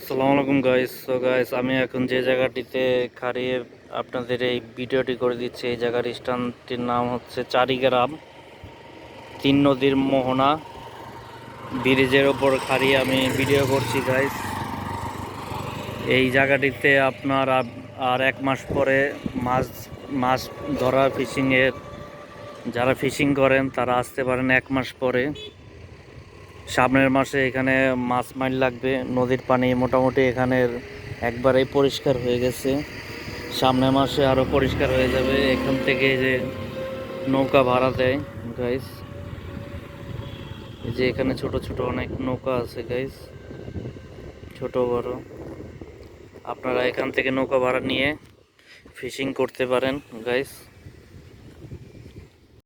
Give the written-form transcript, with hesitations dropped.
আসসালামু আলাইকুম guys. Guys, আমি এখন যে জায়গাটিতে খাড়িয়ে আপনাদের এই ভিডিওটি করে দিচ্ছি, এই জায়গার স্থানটির নাম হচ্ছে চারিগ্রাম। তিন নদীর মোহনা ব্রিজের ওপর খাড়িয়ে আমি ভিডিও করছি গাইস। এই জায়গাটিতে আপনার আর এক মাস পরে মাছ মাছ ধরা ফিশিংয়ের যারা ফিশিং করেন তারা আসতে পারেন এক মাস পরে। সামনের মাসে এখানে মাছ মাইল লাগবে। নদীর পানি মোটামুটি এখানের একবারেই পরিষ্কার হয়ে গেছে। সামনের মাসে আরও পরিষ্কার হয়ে যাবে। এখান থেকে যে নৌকা ভাড়া দেয় গাইস, এই যে এখানে ছোট ছোট অনেক নৌকা আছে গাইস, ছোট বড়। আপনারা এখান থেকে নৌকা ভাড়া নিয়ে ফিশিং করতে পারেন গাইস।